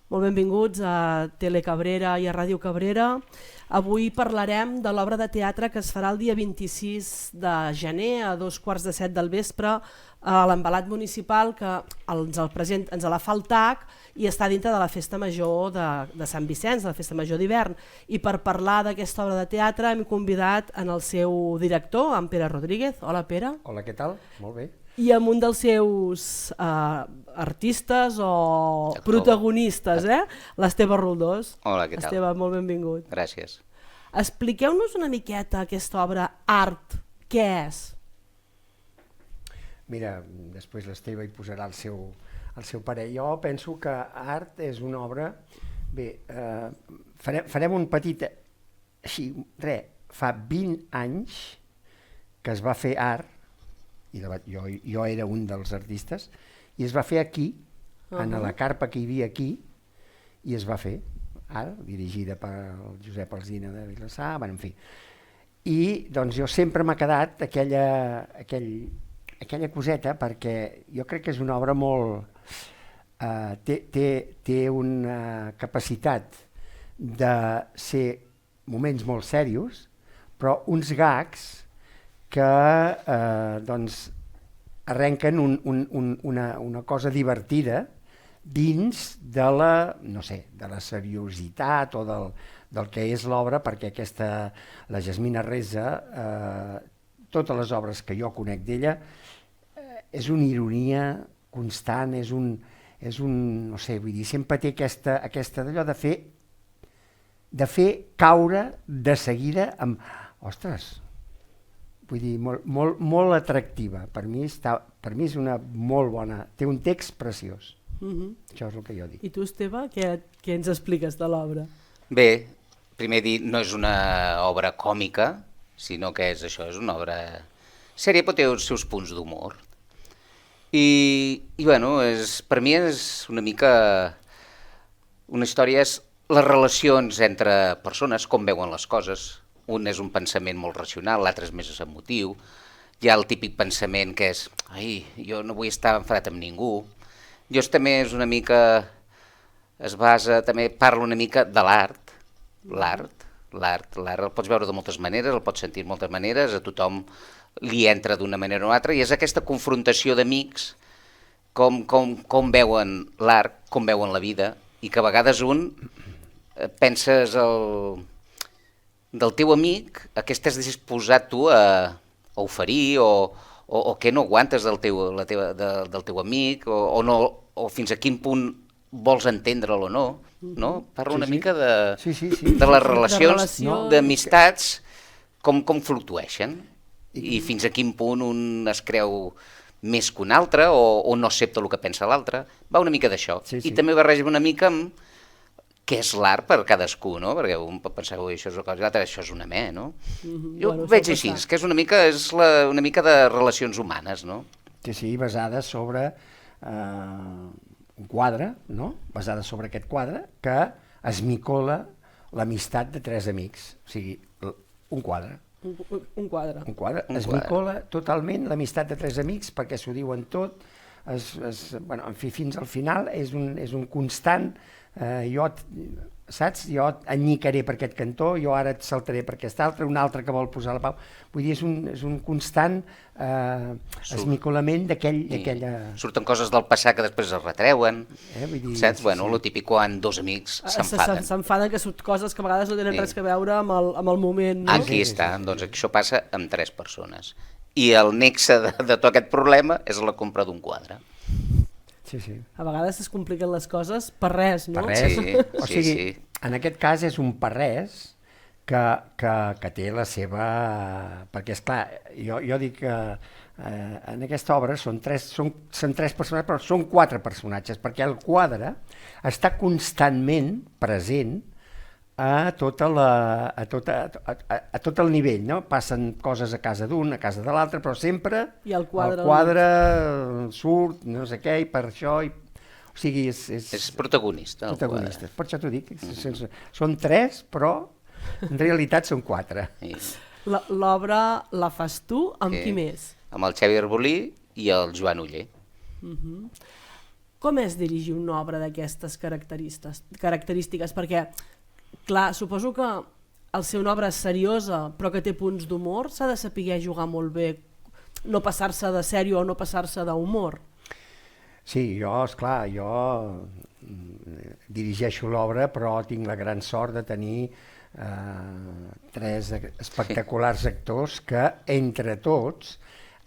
Molt benvinguts a Telecabrera i a Ràdio Cabrera. Avui parlarem de l'obra de teatre que es farà el dia 26 de gener a 2:15 del vespre a l'Embalat Municipal, que ens la fa el TAC i està dintre de la Festa Major de Sant Vicenç, de la Festa Major d'hivern. I per parlar d'aquesta obra de teatre hem convidat en el seu director, en Pere Rodríguez. Hola, Pere. Hola, què tal? Molt bé. I amb un dels seus artistes o protagonistes, l'Esteve Roldós. Hola, què tal? Esteve, molt benvingut. Gràcies. Expliqueu-nos una miqueta aquesta obra Art, què és? Mira, després l'Esteve hi posarà el seu parer. Jo penso que Art és una obra... Bé, farem un petit... Així, fa 20 anys que es va fer Art, i jo era un dels artistes, i es va fer aquí, en la carpa que hi havia aquí, i es va fer, ara, dirigida per Josep Alsina de Vilassar, bueno, en fi. I doncs jo sempre m'ha quedat aquella coseta, perquè jo crec que és una obra molt... té una capacitat de ser moments molt serios, però uns gags que doncs arrenquen una cosa divertida dins de la, no sé, de la seriositat o del que és l'obra, perquè la Jasmina Reza, totes les obres que jo conec d'ella, és una ironia constant, és un, no sé, vull dir, sempre té aquesta d'allò de fer caure de seguida amb, ostres, vull dir, molt atractiva. Per mi és una molt bona... Té un text preciós. Això és el que jo dic. I tu, Esteve, què ens expliques de l'obra? Bé, primer dir, no és una obra còmica, sinó que és una obra sèria, però té els seus punts d'humor. I bueno, per mi és una mica... Una història és les relacions entre persones, com veuen les coses. Un és un pensament molt racional, l'altre és més emotiu. Hi ha el típic pensament que és ai, jo no vull estar enfadat amb ningú. També és una mica... parla una mica de l'art. L'art el pots veure de moltes maneres, el pots sentir de moltes maneres, a tothom li entra d'una manera o una altra, i és aquesta confrontació d'amics, com veuen l'art, com veuen la vida, i que a vegades un penses del teu amic, que estàs disposat tu a oferir o que no aguantes del teu amic o fins a quin punt vols entendre'l o no, no? Parla una mica de les relacions d'amistats, com fluctueixen i fins a quin punt un es creu més que un altre o no accepta el que pensa l'altre. Va una mica d'això. I també barreja una mica amb què és l'art per cadascú, no? Perquè un pot pensar, això és una cosa, l'altre, això és una me, no? Jo ho veig així, que és una mica de relacions humanes, no? Sí, basada sobre un quadre, no? Basada sobre aquest quadre, que esmicola l'amistat de tres amics. O sigui, un quadre. Un quadre. Un quadre. Esmicola totalment l'amistat de tres amics, perquè s'ho diuen tot, en fi, fins al final és un constant... Jo enyicaré per aquest cantó, jo ara et saltaré per aquest altre, un altre que vol posar la pau. Vull dir, és un constant esmicolament d'aquella... Surten coses del passat que després es retreuen, saps? Bueno, lo típic quan dos amics s'enfaden. S'enfaden, que són coses que a vegades no tenen res a veure amb el moment. Aquí està, doncs això passa amb 3 persones. I el nexe de tot aquest problema és la compra d'un quadre. Sí. A vegades es compliquen les coses per res, no? Per res. O sigui, en aquest cas és un per res que té la seva... Perquè, esclar, jo dic que en aquesta obra són 3 personatges, però són 4 personatges, perquè el quadre està constantment present a tot el nivell, no? Passen coses a casa d'un, a casa de l'altre, però sempre el quadre surt, no sé què, i per això... O sigui, és protagonista. Protagonista, per això t'ho dic. Són 3, però en realitat són 4. L'obra la fas tu amb qui més? Amb el Xavi Arbolí i el Joan Uller. Com és dirigir una obra d'aquestes característiques? Perquè, clar, suposo que al ser una obra seriosa però que té punts d'humor s'ha de saber jugar molt bé, no passar-se de sèrio o no passar-se d'humor. Sí, esclar, jo dirigeixo l'obra, però tinc la gran sort de tenir 3 espectaculars actors que, entre tots,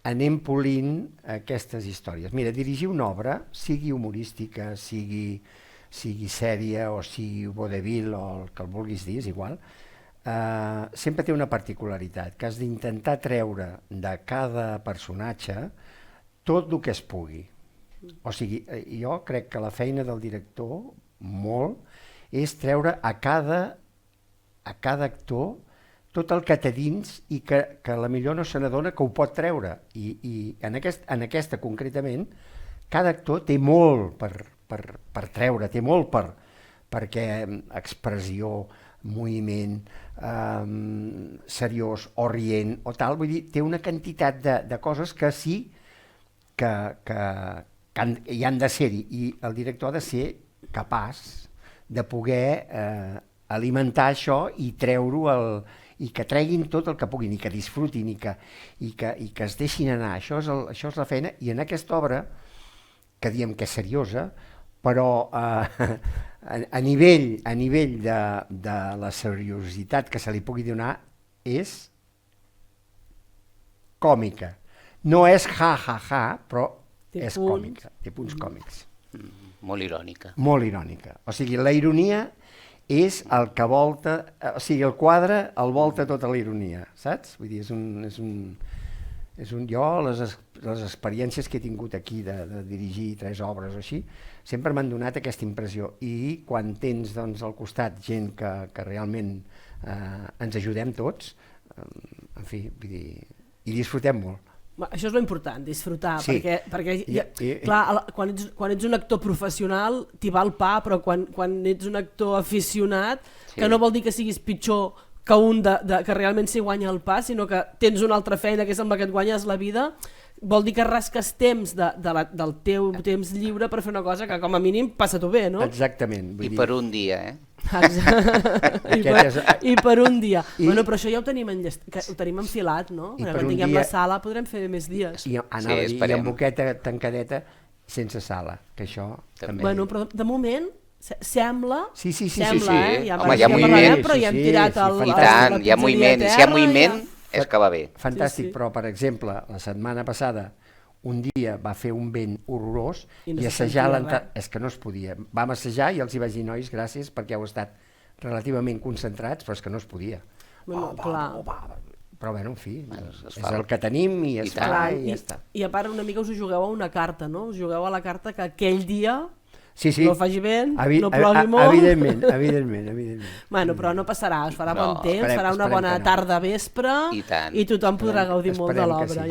anem polint aquestes històries. Mira, dirigir una obra, sigui humorística, sigui sèria o sigui vodevil o el que el vulguis dir, és igual, sempre té una particularitat, que has d'intentar treure de cada personatge tot el que es pugui. O sigui, jo crec que la feina del director, molt, és treure a cada actor tot el que té dins i que a la millor no se n'adona que ho pot treure. I en aquesta concretament, cada actor té molt per treure, té molt perquè expressió, moviment, seriós o rient o tal, vull dir, té una quantitat de coses que sí que hi han de ser-hi, i el director ha de ser capaç de poder alimentar això i treure-ho, i que treguin tot el que puguin, i que disfrutin, i que es deixin anar. Això és la feina, i en aquesta obra, que diem que és seriosa, però a nivell de la seriositat que se li pugui donar, és còmica. No és ja, però és còmica, té punts còmics. Molt irònica. Molt irònica. O sigui, la ironia és el que volta, o sigui, el quadre el volta tota la ironia, saps? Vull dir, jo les experiències que he tingut aquí de dirigir 3 obres o així, sempre m'han donat aquesta impressió, i quan tens doncs, al costat gent que realment ens ajudem tots, en fi, vull dir, i disfrutem molt. Això és lo important, disfrutar, sí. perquè clar, quan ets un actor professional t'hi va el pa, però quan ets un actor aficionat, sí, que no vol dir que siguis pitjor que un que realment s'hi guanya el pa, sinó que tens una altra feina que és amb la que et guanyes la vida, vol dir que rasques temps del teu temps lliure per fer una cosa que com a mínim passa-t'ho bé, no? Exactament. I per un dia, I per un dia. Bueno, però això ja ho tenim enfilat, no? Perquè quan tinguem la sala podrem fer més dies. I amb boqueta tancadeta sense sala, que això també... Bueno, però de moment sembla... Sí. Home, hi ha moviment. Però ja hem tirat el... I tant, hi ha moviment. Si hi ha moviment és que va bé. Fantàstic, però per exemple, la setmana passada un dia va fer un vent horrorós i assajar l'entrada, és que no es podia. Vam assajar i els hi vaig dir, nois, gràcies perquè heu estat relativament concentrats, però és que no es podia. Bueno, clar. Però bueno, en fi, és el que tenim i es fa i ja està. I a part una mica us ho jugueu a una carta, no? Us jugueu a la carta que aquell dia no faci vent, no plogui molt. Evidentment. Bueno, però no passarà, es farà bon temps, farà una bona tarda vespre i tothom podrà gaudir molt de l'obra.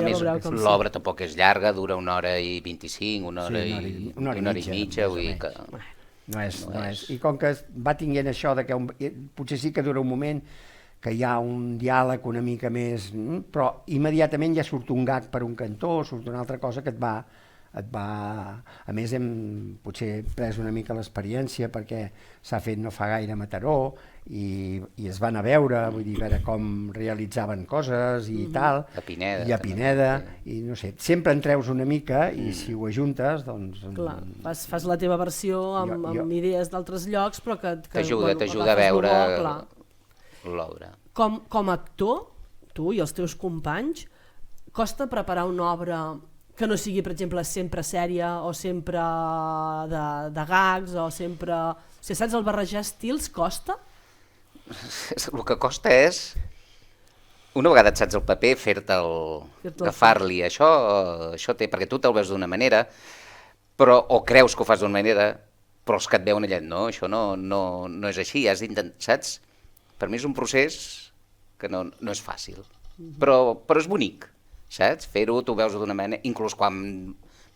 L'obra tampoc és llarga, dura 1h25, una hora i mitja, vull dir que... No és. I com que va tinguent això, que potser sí que dura un moment, que hi ha un diàleg una mica més, però immediatament ja surt un gag per un cantó, surt una altra cosa que et va... A més hem potser pres una mica l'experiència perquè s'ha fet no fa gaire a Mataró i es van a veure, vull dir, veure com realitzaven coses i tal, i a Pineda, i no sé, sempre en treus una mica i si ho ajuntes, doncs... Clar, fas la teva versió amb idees d'altres llocs, però que t'ajuda a veure l'obra. Com a actor, tu i els teus companys, costa preparar una obra que no sigui, per exemple, sempre sèria o sempre de gags o sempre... Si saps, el barrejar estils costa? El que costa és, una vegada et saps el paper, agafar-li això té, perquè tu te'l veus d'una manera, o creus que ho fas d'una manera, però els que et veuen allà, no, això no és així, has d'intentar, saps? Per mi és un procés que no és fàcil, però és bonic. Saps? Fer-ho, tu veus d'una manera, inclús quan,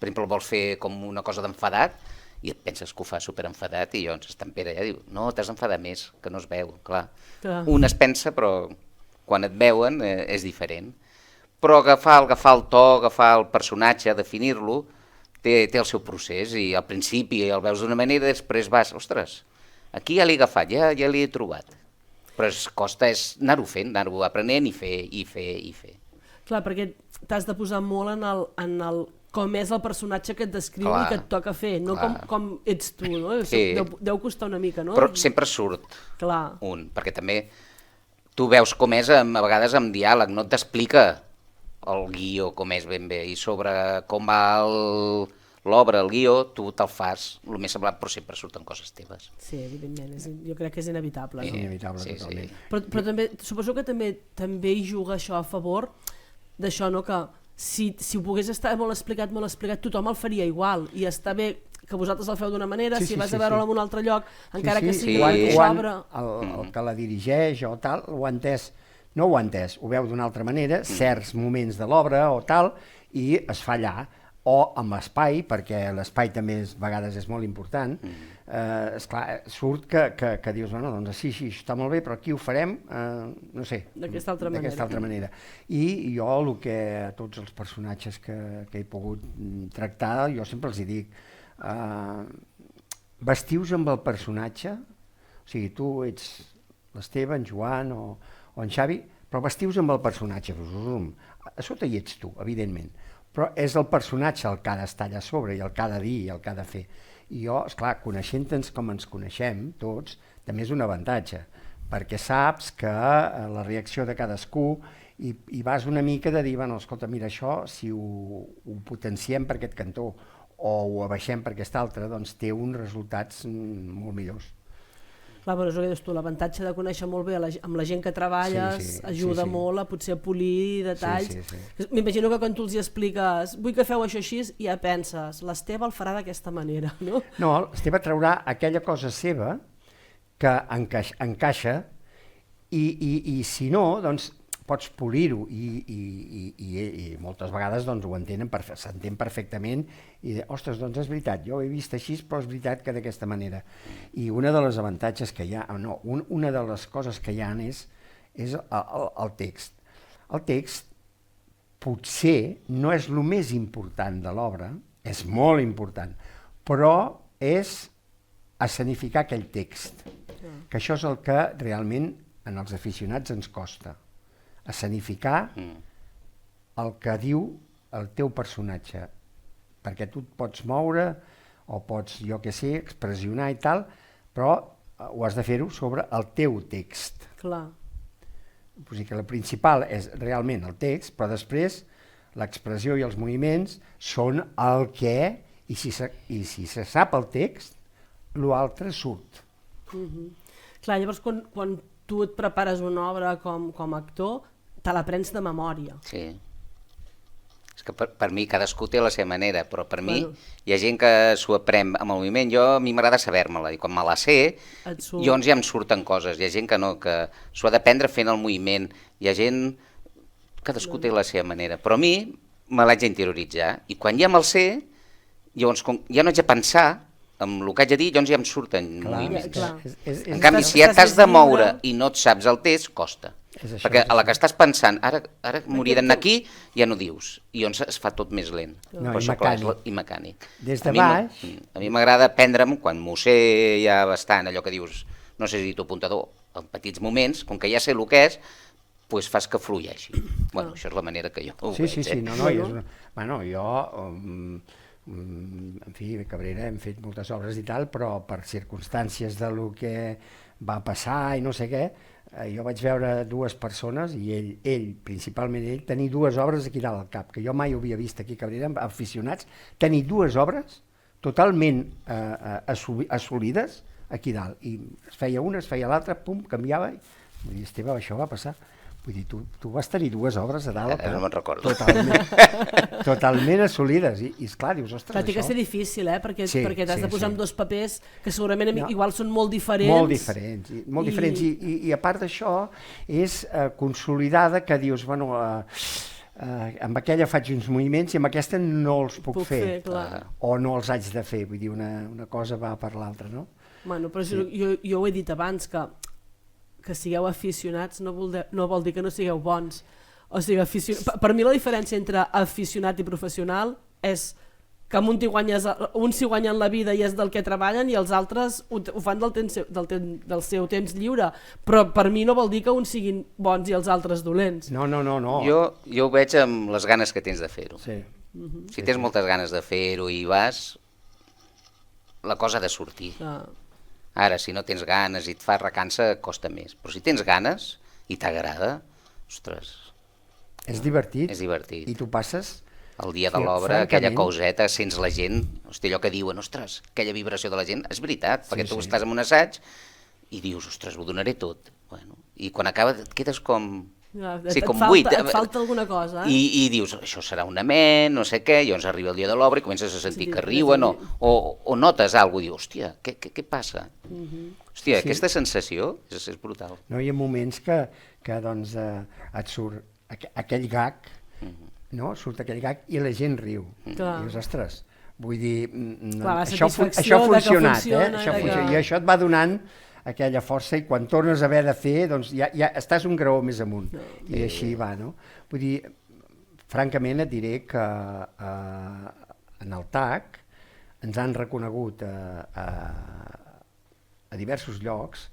per exemple, vols fer com una cosa d'enfadat i et penses que ho fa superenfadat i llavors està en Pere allà i diu, no, t'has d'enfadar més, que no es veu, clar. Un es pensa, però quan et veuen és diferent. Però agafar el to, agafar el personatge, definir-lo, té el seu procés i al principi el veus d'una manera i després vas, ostres, aquí ja l'he agafat, ja l'he trobat. Però costa anar-ho fent, anar-ho aprenent i fer. Clar, perquè t'has de posar molt en el com és el personatge que et descriu i que et toca fer, no com ets tu, no? Deu costar una mica, no? Però sempre surt perquè també tu veus com és a vegades amb diàleg, no t'explica el guió com és ben bé, i sobre com va l'obra, el guió, tu te'l fas el més semblant, però sempre surten coses teves. Sí, evidentment, jo crec que és inevitable. És inevitable, totalment. Però també, suposo que també hi juga això a favor d'això, no? Que si ho pogués estar molt explicat, tothom el faria igual, i està bé que vosaltres el feu d'una manera, si vas a veure'l en un altre lloc, encara que sigui la mateixa obra... El que la dirigeix o tal, no ho ha entès, ho veu d'una altra manera, certs moments de l'obra o tal, i es fa allà, o amb l'espai, perquè l'espai també a vegades és molt important, esclar, surt que dius, bueno, doncs sí, està molt bé, però aquí ho farem, no sé, d'aquesta altra manera. I jo, tots els personatges que he pogut tractar, jo sempre els hi dic, vestiu-vos amb el personatge, o sigui, tu ets l'Esteve, en Joan o en Xavi, però vestiu-vos amb el personatge, a sota hi ets tu, evidentment, però és el personatge el que ha d'estar allà a sobre i el que ha de dir i el que ha de fer. I jo, esclar, coneixent-nos com ens coneixem tots, també és un avantatge, perquè saps que la reacció de cadascú i vas una mica de dir, bueno, escolta, mira, això, si ho potenciem per aquest cantó o ho abaixem per aquest altre, doncs té uns resultats molt millors. Clar, però és el que dius tu, l'avantatge de conèixer molt bé amb la gent que treballes ajuda molt a potser polir detalls. M'imagino que quan tu els hi expliques vull que feu això així, ja penses, l'Esteve el farà d'aquesta manera, no? No, l'Esteve traurà aquella cosa seva que encaixa i si no, doncs pots polir-ho i moltes vegades doncs, s'entén perfectament i ostres, doncs és veritat, jo ho he vist així, però és veritat que d'aquesta manera. I una de les avantatges que hi ha, una de les coses que hi ha és el text. El text potser no és el més important de l'obra, és molt important, però és escenificar aquell text, que això és el que realment en els aficionats ens costa. Escenificar el que diu el teu personatge, perquè tu et pots moure o pots, jo què sé, expressionar i tal, però ho has de fer-ho sobre el teu text. Clar. O sigui que la principal és realment el text, però després l'expressió i els moviments són el que, i si se sap el text, l'altre surt. Clar, llavors quan tu et prepares una obra com a actor, te l'aprens de memòria. Sí. És que per mi cadascú té la seva manera, però per mi hi ha gent que s'ho aprèn amb el moviment. A mi m'agrada saber-me-la, i quan me la sé, llavors ja em surten coses. Hi ha gent que no, que s'ho ha d'aprendre fent el moviment. Hi ha gent... Cadascú té la seva manera, però a mi me l'haig d'interioritzar, i quan ja me'l sé, llavors ja no haig de pensar amb el que haig de dir, llavors ja em surten moviments. En canvi, si ja t'has de moure i no et saps el text, costa. Perquè a la que estàs pensant, ara m'hauria d'anar aquí, ja no dius, i llavors es fa tot més lent. I mecànic. Des de baix... A mi m'agrada prendre'm, quan m'ho sé ja bastant, allò que dius, no sé si tu apuntador, en petits moments, com que ja sé el que és, doncs fas que flueixi. Bueno, això és la manera que jo ho veig. Bueno, jo... En fi, a Cabrera hem fet moltes obres i tal, però per circumstàncies de lo que va passar i no sé què, jo vaig veure dues persones, i ell, principalment ell, tenir dues obres aquí dalt al cap, que jo mai ho havia vist aquí a Cabrera, aficionats, tenir dues obres totalment assolides aquí dalt, i es feia una, es feia l'altra, pum, canviava, i vull dir, Esteve, això va passar. Vull dir, tu vas tenir dues obres a dalt, no me'n recordo. Totalment assolides, i esclar, dius, ostres, això... Té que ser difícil, perquè t'has de posar amb dos papers que segurament igual són molt diferents. Molt diferents, i a part d'això és consolidada, que dius, bueno, amb aquella faig uns moviments i amb aquesta no els puc fer, o no els haig de fer, vull dir, una cosa va per l'altra, no? Bueno, però jo ho he dit abans, que sigueu aficionats no vol dir que no sigueu bons. O sigui, per mi la diferència entre aficionat i professional és que amb uns s'hi guanyen la vida i és del que treballen i els altres ho fan del seu temps lliure, però per mi no vol dir que uns siguin bons i els altres dolents. No. Jo ho veig amb les ganes que tens de fer-ho. Sí. Si tens moltes ganes de fer-ho i vas, la cosa ha de sortir. Ara, si no tens ganes i et fa recansa, costa més. Però si tens ganes i t'agrada, ostres, És divertit. és divertit. I tu passes... El dia de Sí, l'obra, francament. aquella causeta, sents la gent, hosti, allò que diuen, ostres, aquella vibració de la gent, és veritat, perquè tu estàs en un assaig i dius, ostres, ho donaré tot. Bueno, i quan acaba et quedes com... Et com buit. Et falta alguna cosa, I dius, això serà un amén, no sé què, i llavors arriba el dia de l'obra i comences a sentir que riuen o notes alguna cosa, i dius, hòstia, què passa? Hòstia, aquesta sensació és brutal. No, hi ha moments que doncs, et surt aquell gag, no? Surt aquell gag i la gent riu. I dius, ostres, vull dir, Clar, la això ha satisfacció de que funcionat, funciona, això de que- funciona, i això et va donant aquella força i quan tornes a haver de fer, doncs ja estàs un graó més amunt. I així va, no? Vull dir, francament et diré que en el TAC ens han reconegut a diversos llocs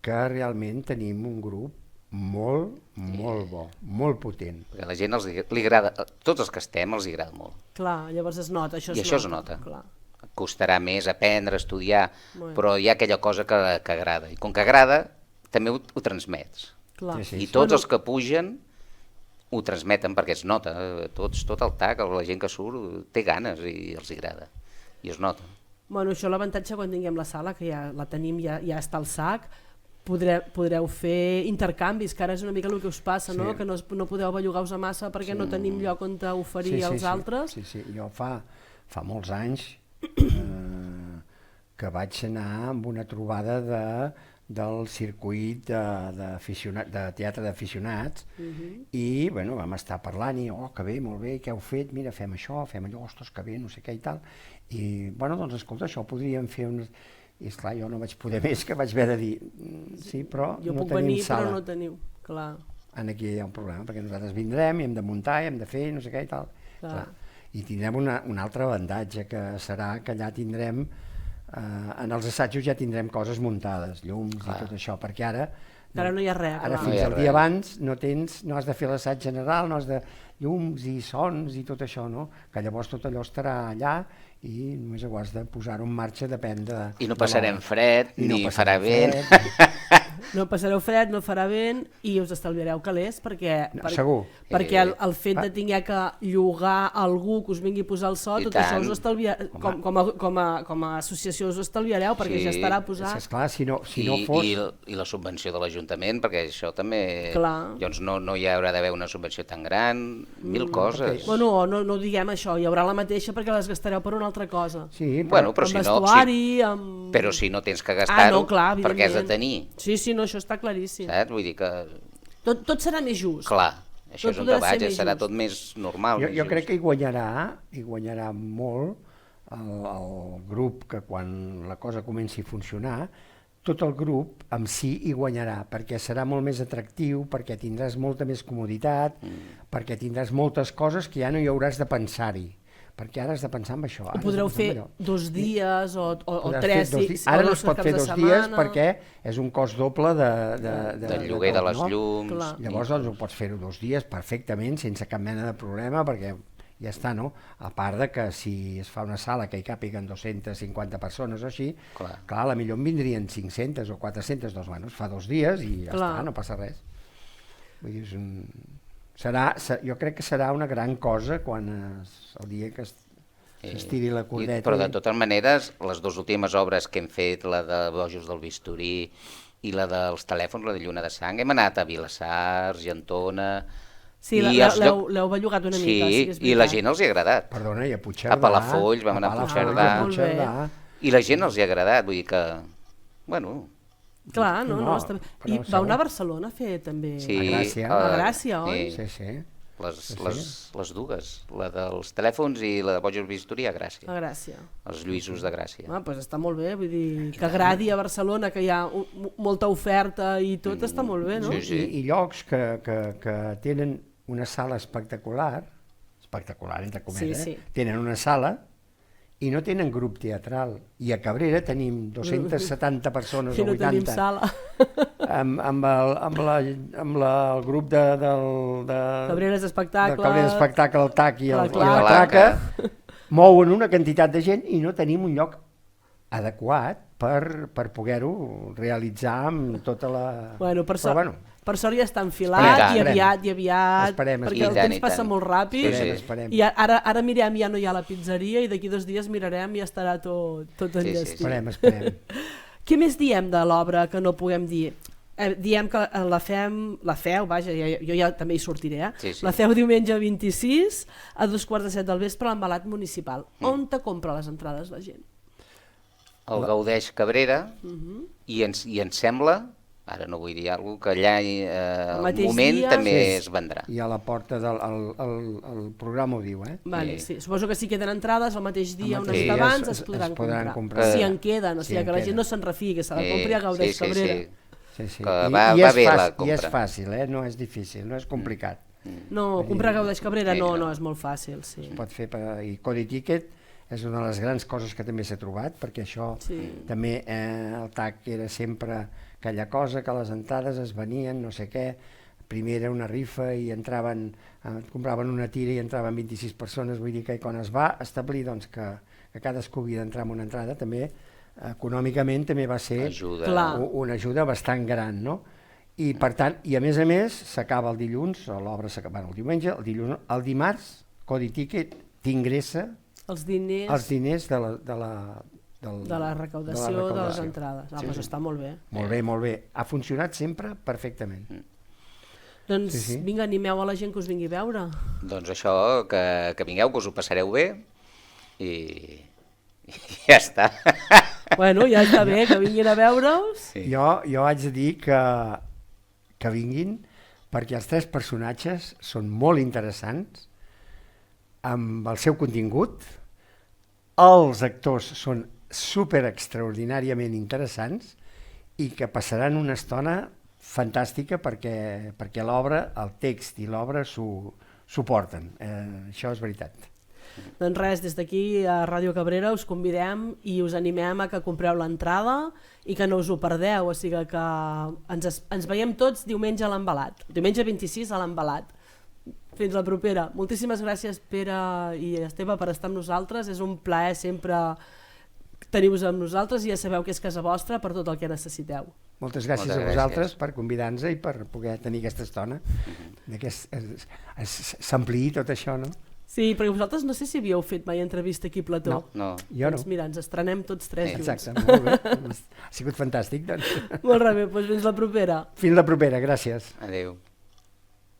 que realment tenim un grup molt bo, molt potent. Perquè a la gent li agrada, tots els que estem els agrada molt. Clar, llavors es nota, això I això es nota. Clar. Costarà més aprendre, estudiar, Bueno. però hi ha aquella cosa que agrada. I com que agrada, també ho transmets. Clar. Sí, I tots els que pugen ho transmeten perquè es nota. Tot el TAC, la gent que surt, té ganes i els agrada. I es nota. Bueno, això l'avantatge quan tinguem la sala, que ja la tenim, ja està al sac, podreu fer intercanvis, que ara és una mica el que us passa, no? Que no podeu bellugar-vos a massa perquè no tenim lloc on oferir als altres. Sí. Jo fa molts anys que vaig anar amb una trobada del circuit de teatre d'aficionats i bueno, vam estar parlant i que bé, molt bé, què heu fet? Mira, fem això, fem allò, ostres, que bé, no sé què i tal. I bueno, doncs escolta, això podríem fer unes... I esclar, jo no vaig poder més, que vaig haver de dir sí, però Jo no puc tenim venir, sala. però no teniu. Clar. Aquí hi ha un problema, perquè nosaltres vindrem i hem de muntar i hem de fer no sé què i tal. Clar. I tindrem un altre avantatge, que serà que allà tindrem, en els assajos ja tindrem coses muntades, llums i tot això, perquè ara no hi ha res. Ara fins al dia abans no has de fer l'assaig general, no has de llums i sons i tot això, no? Que llavors tot allò estarà allà i només ho has de posar-ho en marxa, depèn de... I no passarem fred, ni farà vent. No passareu fred, no farà vent i us estalviareu calés perquè segur. Perquè el fet de tinguer que llogar algú que us vingui a posar el so, tot això us estalviareu, com a associació us estalviareu perquè ja estarà posat. Esclar, si no fos... I la subvenció de l'Ajuntament, perquè això també... Clar. Doncs no hi haurà d'haver una subvenció tan gran, mil coses. Bueno, no diguem això, hi haurà la mateixa perquè les gastareu per una altra cosa. Sí, bueno, però amb si no... vestuari, amb... Però si no tens que gastar-ho, clar, per què has de tenir? Sí, no, això està claríssim. Saps? Vull dir que... Tot serà més just. Clar, això és on te vaig, serà tot més normal. Jo crec que hi guanyarà molt el grup, que quan la cosa comenci a funcionar, tot el grup en si hi guanyarà, perquè serà molt més atractiu, perquè tindràs molta més comoditat, perquè tindràs moltes coses que ja no hi hauràs de pensar-hi. Perquè ara has de pensar en això. Ho podreu fer 2 dies o 3 dies. Ara no es pot fer 2 dies perquè és un cost doble del lloguer de les llums. Llavors doncs ho pots fer-ho 2 dies perfectament, sense cap mena de problema, perquè ja està, no? A part de que si es fa una sala que hi càpiguen 250 persones o així, clar, a la millor en vindrien 500 o 400, doncs bueno, es fa 2 dies i ja està, no passa res. Vull dir, jo crec que serà una gran cosa quan el dia que s'estiri la cordeta. Però de totes maneres, les 2 últimes obres que hem fet, la de Bojos del Bisturí i la dels telèfons, la de Lluna de Sang, hem anat a Vilassar, Argentona... Sí, l'heu bellugat una mica. Sí, i la gent els hi ha agradat. Perdona, i a Puigcerdà. A Palafolls, vam anar a Puigcerdà. I la gent els hi ha agradat, vull dir que... Bueno... Clar, no, està bé. I vau anar a Barcelona a fer també... Sí, a Gràcia, oi? Sí. Les dues, la dels telèfons i la de Bojos Bisturí a Gràcia. A Gràcia. Els Lluïsos de Gràcia. Doncs està molt bé, vull dir, que agradi a Barcelona, que hi ha molta oferta i tot, està molt bé, no? Sí. I llocs que tenen una sala espectacular entre cometes, tenen una sala i no tenen grup teatral. I a Cabrera tenim 270 persones I o no tenim 80 sala. amb el grup de Cabreres Espectacle. Cabrera Espectacle, el TAC i La la Claca. Claca, mouen una quantitat de gent i no tenim un lloc adequat per poder-ho realitzar amb tota la... Bueno, per Però, bueno, sort ja està enfilat Esperem. i aviat, Esperem, perquè el esperem. temps passa molt ràpid. Sí. esperem. I ara mirem, ja no hi ha la pizzeria i d'aquí 2 dies mirarem i ja estarà tot enllestit. Esperem. Què més diem de l'obra que no puguem dir? Diem que la feu, vaja, jo ja també hi sortiré, Sí. la feu diumenge 26 a 2:15 del vespre a l'Embalat Municipal. On te compra les entrades la gent? El gaudeix Cabrera i ens sembla, ara no vull dir alguna cosa, que allà al mateix moment dia, també sí. es vendrà. I a la porta el programa ho diu, Vale, sí. Suposo que si queden entrades el mateix dia, El una mateix estona dia abans, es es podran comprar. comprar. Si en queden, o Si sigui, en que la gent queden. no se'n refiï, que se la compri a Gaudeix Cabrera. Sí. Que I va és bé la fàcil, compra. I és fàcil, no és difícil, no és complicat. No, comprar a Gaudeix Cabrera Sí, no, no. és molt fàcil, sí. Es pot fer i Cody Ticket és una de les grans coses que també s'ha trobat, perquè això Sí. també el TAC era sempre aquella cosa que les entrades es venien, no sé què, primer era una rifa i entraven, compraven una tira i entraven 26 persones, vull dir que quan es va establir doncs, que cadascú havia d'entrar amb una entrada, també econòmicament també va ser Clar. una ajuda bastant gran, no? I per tant, i a més s'acaba el dilluns, l'obra s'acaba el diumenge, el dimarts, Cody Ticket t'ingressa Els diners els diners de la recaudació de les entrades. Doncs està molt bé. Molt bé. Ha funcionat sempre perfectament. Doncs Sí. vinga, animeu a la gent que us vingui a veure. Doncs això, que vingueu, que us ho passareu bé i ja està. Bueno, ja està bé, que vinguin a veure-us. Sí. Jo haig de dir que vinguin perquè els 3 personatges són molt interessants amb el seu contingut, els actors són super extraordinàriament interessants i que passaran una estona fantàstica perquè l'obra, el text i l'obra s'ho porten. Això és veritat. Doncs res, des d'aquí a Ràdio Cabrera us convidem i us animem a que compreu l'entrada i que no us ho perdeu, o sigui que ens veiem tots diumenge a l'Embalat, diumenge 26 a l'Embalat. Fins la propera. Moltíssimes gràcies, Pere i Esteve, per estar amb nosaltres. És un plaer sempre tenir-vos amb nosaltres i ja sabeu que és casa vostra per tot el que necessiteu. Moltes gràcies a vosaltres per convidar-nos i per poder tenir aquesta estona, que s'ampliï tot això, no? Sí, perquè vosaltres no sé si havíeu fet mai entrevista aquí a Plató. No. Jo no. Doncs mira, ens estrenem tots 3 junts. Exacte, molt bé. Ha sigut fantàstic, doncs. Molt bé, doncs fins la propera. Fins la propera, gràcies. Adéu.